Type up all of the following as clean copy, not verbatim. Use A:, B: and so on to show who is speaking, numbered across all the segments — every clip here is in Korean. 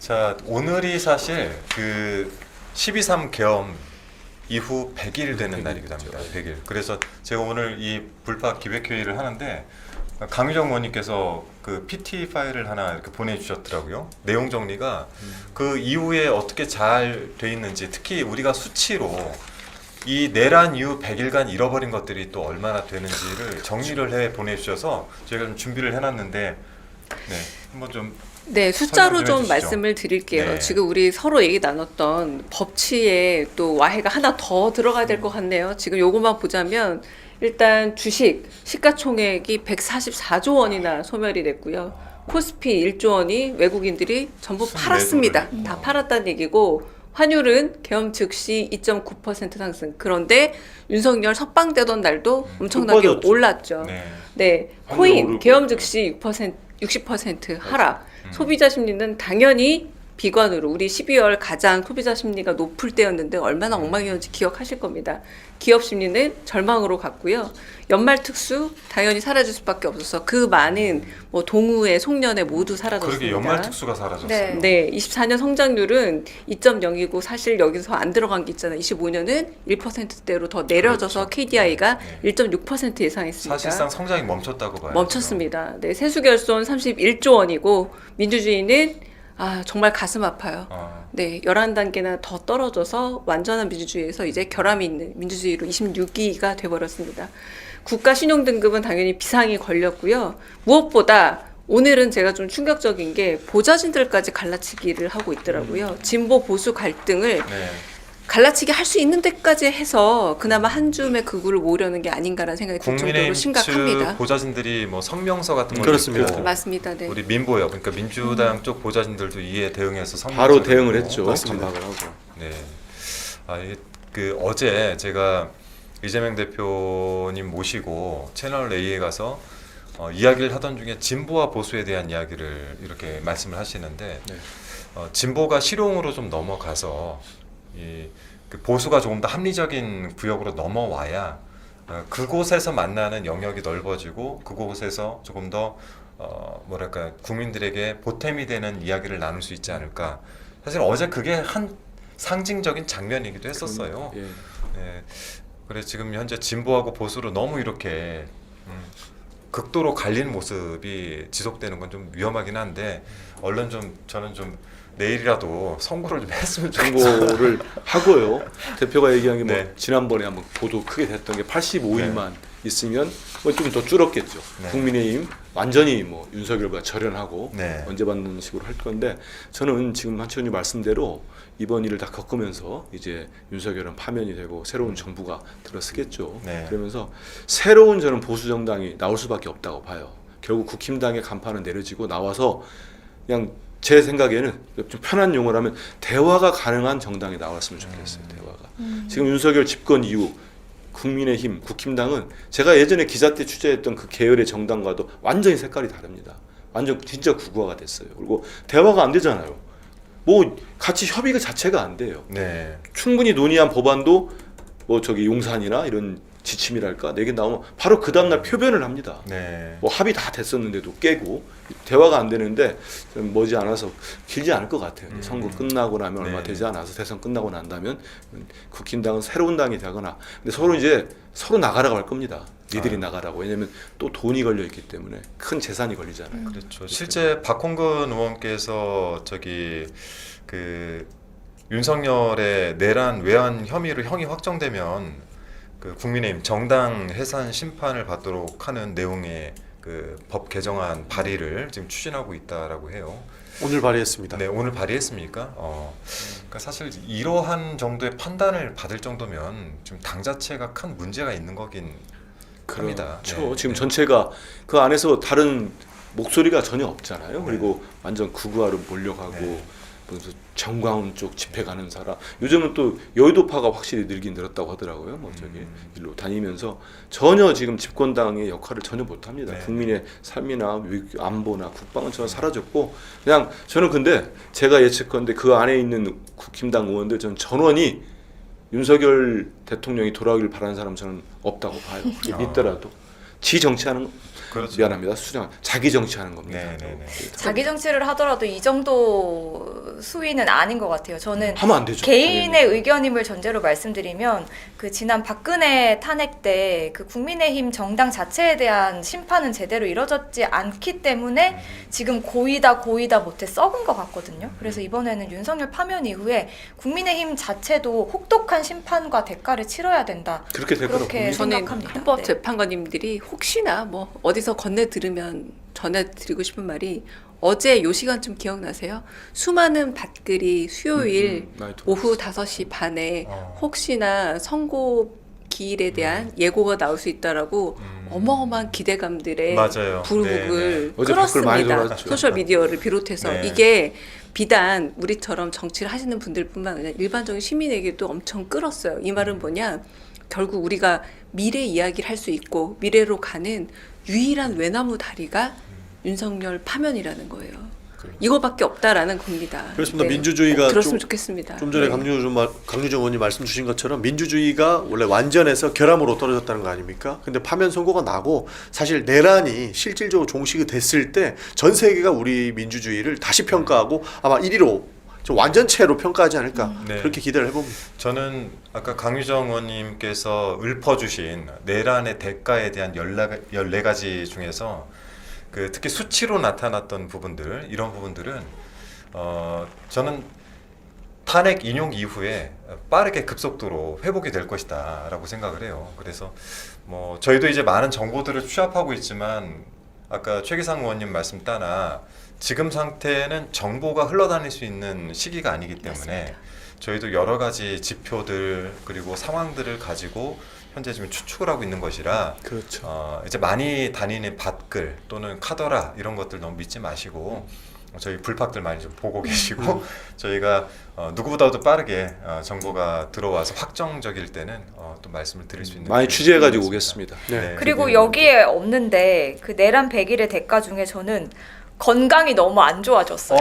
A: 자, 오늘이 사실 그 12.3 계엄 이후 100일 되는 날이기도 합니다. 100일. 그래서 제가 오늘 이 불파 기획회의를 하는데 강유정 의원님께서 그 PT 파일을 하나 이렇게 보내주셨더라고요. 내용 정리가 그 이후에 어떻게 잘 돼 있는지, 특히 우리가 수치로 이 내란 이후 100일간 잃어버린 것들이 또 얼마나 되는지를 정리를 해 보내주셔서 저희가 좀 준비를 해놨는데, 네, 한번 좀
B: 네, 숫자로
A: 설명 좀
B: 좀
A: 해주시죠.
B: 말씀을 드릴게요.
A: 네.
B: 지금 우리 서로 얘기 나눴던 법치에 또 와해가 하나 더 들어가야 될 것 같네요. 지금 요것만 보자면 일단 주식 시가총액이 144조 원이나 소멸이 됐고요. 코스피 1조 원이 외국인들이 전부 팔았습니다. 다 팔았다는 얘기고, 환율은 계엄 즉시 2.9% 상승. 그런데 윤석열 석방되던 날도 엄청나게
C: 빠졌죠.
B: 올랐죠.
A: 네.
B: 네,
C: 환율
B: 코인
C: 오르고.
B: 계엄 즉시 60% 하락. 소비자 심리는 당연히 비관으로, 우리 12월 가장 소비자 심리가 높을 때였는데 얼마나 엉망이었는지 기억하실 겁니다. 기업 심리는 절망으로 갔고요. 연말 특수 당연히 사라질 수밖에 없어서 그 많은 뭐 동우회, 송년회 모두 사라졌습니다.
A: 그러게 연말 특수가 사라졌어요.
D: 네.
B: 네, 24년 성장률은 2.0이고 사실 여기서 안 들어간 게 있잖아요. 25년은 1%대로 더 내려져서
A: 그렇죠.
B: KDI가
A: 네.
B: 1.6% 예상했습니다.
A: 사실상 성장이 멈췄다고 봐요.
B: 멈췄습니다. 네, 세수결손 31조 원이고 민주주의는 정말 가슴 아파요. 네, 11단계나 더 떨어져서 완전한 민주주의에서 이제 결함이 있는 민주주의로 26위가 돼버렸습니다. 국가 신용 등급은 당연히 비상이 걸렸고요. 무엇보다 오늘은 제가 좀 충격적인 게 보좌진들까지 갈라치기를 하고 있더라고요. 진보 보수 갈등을
A: 네.
B: 갈라치기 할 수 있는 데까지 해서 그나마 한 줌의 극우를 모으려는 게 아닌가라는 생각이 들 정도로
A: 국민의힘
B: 심각합니다.
A: 측 보좌진들이 뭐 성명서 같은 거
C: 그렇습니다.
A: 읽고
B: 맞습니다. 네.
A: 우리 민보요. 그러니까 민주당 쪽 보좌진들도 이에 대응해서 성명서
C: 바로 대응을
A: 읽고.
C: 했죠.
A: 맞습니다.
C: 반박을 하고.
A: 네. 그 어제 제가 이재명 대표님 모시고 채널 A에 가서 이야기를 하던 중에 진보와 보수에 대한 이야기를 이렇게 말씀을 하시는데
C: 네.
A: 진보가 실용으로 좀 넘어가서 그 보수가 조금 더 합리적인 구역으로 넘어와야 그곳에서 만나는 영역이 넓어지고 그곳에서 조금 더 뭐랄까 국민들에게 보탬이 되는 이야기를 나눌 수 있지 않을까. 사실 어제 그게 한 상징적인 장면이기도 했었어요.
C: 예.
A: 네. 그래서 지금 현재 진보하고 보수로 너무 이렇게 극도로 갈리는 모습이 지속되는 건 좀 위험하긴 한데 얼른 좀 저는 좀 내일이라도 선고를 좀 했으면 좋겠어요.
C: 선고를 하고요. 대표가 얘기한 게 뭐
A: 네.
C: 지난번에 한번 보도 크게 됐던 게 85일만 있으면 뭐 좀 더 줄었겠죠.
A: 네.
C: 국민의힘 완전히 뭐 윤석열과 절연하고
A: 네.
C: 언제 받는 식으로 할 건데 저는 지금 한치원님 말씀대로 이번 일을 다 겪으면서 이제 윤석열은 파면이 되고 새로운 정부가 들어서겠죠.
A: 네.
C: 그러면서 새로운 저는 보수 정당이 나올 수밖에 없다고 봐요. 결국 국힘당의 간판은 내려지고 나와서 그냥 제 생각에는 좀 편한 용어로 하면 대화가 가능한 정당이 나왔으면 좋겠어요. 대화가. 지금 윤석열 집권 이후 국민의힘, 국힘당은 제가 예전에 기자 때 취재했던 그 계열의 정당과도 완전히 색깔이 다릅니다. 완전 진짜 국어가 됐어요. 그리고 대화가 안 되잖아요. 뭐 같이 협의가 자체가 안 돼요.
A: 네.
C: 충분히 논의한 법안도 뭐 저기 용산이나 이런 지침이랄까 내게 나오면 바로 그 다음날 표변을 합니다.
A: 네.
C: 뭐 합의 다 됐었는데도 깨고 대화가 안 되는데 좀 머지않아서 길지 않을 것 같아요. 선거 끝나고 나면 얼마
A: 네.
C: 되지 않아서 대선 끝나고 난다면 국힘당은 새로운 당이 되거나 근데 서로 이제 서로 나가라고 할 겁니다. 니들이 나가라고. 왜냐하면 또 돈이 걸려 있기 때문에 큰 재산이 걸리잖아요.
A: 그렇죠. 실제 박홍근 의원께서 저기 그 윤석열의 내란 외환 혐의로 형이 확정되면 그 국민의힘 정당 해산 심판을 받도록 하는 내용의 그 법 개정안 발의를 지금 추진하고 있다라고 해요.
E: 오늘 발의했습니다.
A: 네, 오늘 발의했습니까? 그러니까 사실 이러한 정도의 판단을 받을 정도면 지금 당 자체가 큰 문제가 있는 거긴 합니다.
C: 그렇죠.
A: 네,
C: 지금
A: 네.
C: 전체가 그 안에서 다른 목소리가 전혀 없잖아요. 그리고 완전 극우화로 몰려가고
A: 네.
C: 무슨 정광훈 쪽 집회 가는 사람. 요즘은 또 여의도파가 확실히 늘긴 늘었다고 하더라고요. 뭐 저기 일로 다니면서 전혀 지금 집권당의 역할을 전혀 못합니다.
A: 네.
C: 국민의 삶이나 안보나 국방은 전혀 사라졌고 그냥 저는 근데 제가 예측컨대 그 안에 있는 국힘당 의원들 전 전원이 윤석열 대통령이 돌아오길 바라는 사람 저는 없다고 봐요. 믿더라도 지 정치하는
A: 그렇죠.
C: 미안합니다. 수정 자기 정치하는 겁니다.
A: 네, 네, 네.
D: 자기 정치를 하더라도 이 정도 수위는 아닌 것 같아요. 저는
C: 하면 안 되죠.
D: 개인의
C: 당연히.
D: 의견임을 전제로 말씀드리면 그 지난 박근혜 탄핵 때 그 국민의힘 정당 자체에 대한 심판은 제대로 이뤄졌지 않기 때문에 지금 고이다 못해 썩은 것 같거든요. 그래서 이번에는 윤석열 파면 이후에 국민의힘 자체도 혹독한 심판과 대가를 치러야 된다.
C: 그렇게 될 거라고
D: 그렇게
C: 봅니다.
B: 저는
D: 생각합니다.
B: 헌법재판관님들이 혹시나 뭐 어디서 건네 들으면 전해드리고 싶은 말이 어제 요 시간쯤 기억나세요? 수많은 밭글이 수요일
C: 많이 들었어요.
B: 오후 5시 반에 혹시나 선고 기일에 대한 예고가 나올 수 있다라고 어마어마한 기대감들의
A: 맞아요.
B: 불국을
C: 어제 댓글 많이
B: 끌었습니다.
C: 돌았죠.
B: 소셜 미디어를 비롯해서
A: 네.
B: 이게 비단 우리처럼 정치를 하시는 분들뿐만 아니라 일반적인 시민에게도 엄청 끌었어요. 이 말은 뭐냐? 결국 우리가 미래 이야기를 할 수 있고 미래로 가는 유일한 외나무 다리가 윤석열 파면이라는 거예요. 이거밖에 없다라는 겁니다.
E: 그렇습니다.
B: 네.
E: 민주주의가
B: 꼭 들었으면
E: 좀-
B: 좋겠습니다.
E: 좀 전에
B: 네.
E: 강유정 의원님 말씀 주신 것처럼 민주주의가 원래 완전해서 결함으로 떨어졌다는 거 아닙니까? 근데 파면 선고가 나고 사실 내란이 실질적으로 종식이 됐을 때 전 세계가 우리 민주주의를 다시 평가하고 아마 1위로 좀 완전체로 평가하지 않을까
A: 네.
E: 그렇게 기대를 해봅니다.
A: 저는 아까 강유정 의원님께서 읊어주신 내란의 대가에 대한 14가지 중에서 그 특히 수치로 나타났던 부분들 이런 부분들은 저는 탄핵 인용 이후에 빠르게 급속도로 회복이 될 것이다라고 생각을 해요. 그래서 뭐 저희도 이제 많은 정보들을 취합하고 있지만 아까 최기상 의원님 말씀 따나 지금 상태는 정보가 흘러다닐 수 있는 시기가 아니기 때문에
B: 맞습니다.
A: 저희도 여러 가지 지표들 그리고 상황들을 가지고 현재 지금 추측을 하고 있는 것이라
C: 그렇죠.
A: 이제 많이 다니는 밭글 또는 카더라 이런 것들 너무 믿지 마시고 저희 불팍들 많이 좀 보고 계시고 저희가 누구보다도 빠르게 정보가 들어와서 확정적일 때는 또 말씀을 드릴 수 있는
C: 많이
A: 기회가
C: 취재해가지고
A: 있습니다.
C: 오겠습니다.
A: 네.
D: 그리고 여기에 없는데 그 내란 100일의 대가 중에 저는 건강이 너무 안 좋아졌어요.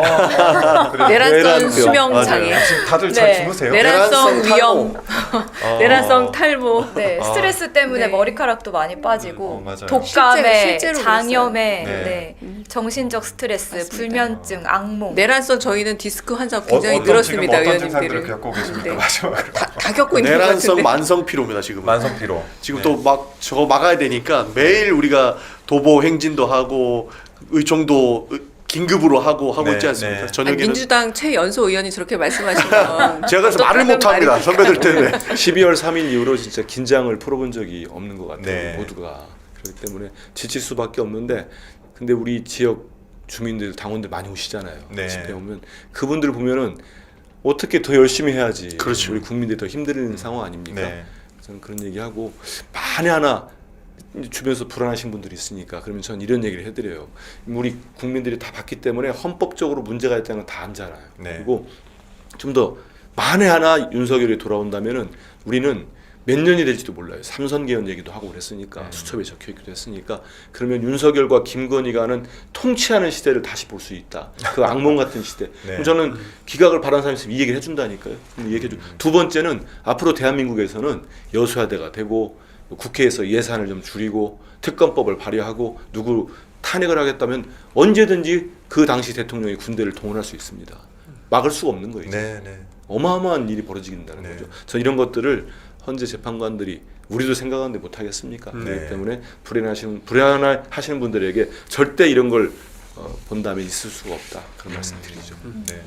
A: 그래요.
B: 내란성
C: 내란병.
B: 수명 장애,
A: 맞아요. 지금 다들 잘
D: 네.
A: 주무세요?
B: 내란성
E: 내란성
B: 위염, 내란성 탈모.
D: 네, 스트레스 때문에
B: 네.
D: 머리카락도 많이 빠지고
A: 맞아요.
D: 독감에,
B: 실제로
D: 장염에,
A: 그랬어요.
D: 네. 정신적 스트레스,
B: 맞습니다.
D: 불면증, 악몽.
B: 내란성 저희는 디스크 환자 굉장히
A: 어떤
B: 늘었습니다.
A: 지금 어떤 증상들을
B: 의원님들은.
A: 겪고 계십니까?
B: 네.
A: 마지막으로
B: 다 겪고 있는 것
E: 내란성
B: 같은데.
E: 만성 피로입니다 지금.
A: 만성 피로.
E: 지금
A: 네.
E: 또 막 저거 막아야 되니까 매일 우리가 도보 행진도 하고 의총도 긴급으로 하고
A: 네,
E: 있지 않습니까?
A: 네.
E: 저녁에는
B: 민주당 최연소 의원이 저렇게 말씀하시면
E: 제가 그래서
B: 또
E: 말을
B: 다른
E: 못 합니다.
B: 말이
E: 선배들 때문에.
C: 12월 3일 이후로 진짜 긴장을 풀어본 적이 없는 것 같아요.
A: 네.
C: 모두가. 그렇기 때문에 지칠 수밖에 없는데 근데 우리 지역 주민들 당원들 많이 오시잖아요.
A: 네.
C: 집회 오면 그분들 보면은 어떻게 더 열심히 해야지
E: 그렇죠.
C: 우리 국민들이 더 힘든 상황 아닙니까?
A: 네.
C: 저는 그런 얘기하고 만에 하나 주변에서 불안하신 분들이 있으니까 그러면 전 이런 얘기를 해드려요. 우리 국민들이 다 봤기 때문에 헌법적으로 문제가 있다는 건 다 알잖아요.
A: 네.
C: 그리고 좀 더 만에 하나 윤석열이 돌아온다면은 우리는 몇 년이 될지도 몰라요. 삼선 개헌 얘기도 하고 그랬으니까 수첩에 적혀있기도 했으니까 그러면 윤석열과 김건희가는 통치하는 시대를 다시 볼 수 있다. 그 악몽 같은 시대.
A: 네.
C: 그럼 저는 기각을 바라는 사람이 있으면 이 얘기를 해준다니까요. 얘기해줘. 두 번째는 앞으로 대한민국에서는 여수야대가 되고 국회에서 예산을 좀 줄이고 특검법을 발의하고 누구 탄핵을 하겠다면 언제든지 그 당시 대통령이 군대를 동원할 수 있습니다. 막을 수가 없는 거예요.
A: 네, 네.
C: 어마어마한 일이 벌어지긴다는
A: 네.
C: 거죠. 저 이런 것들을 헌재 재판관들이 우리도 생각하는데 못 하겠습니까?
A: 네.
C: 그렇기 때문에 불안하시는 분들에게 절대 이런 걸 본다면 있을 수가 없다. 그런 말씀 드리죠.
A: 네.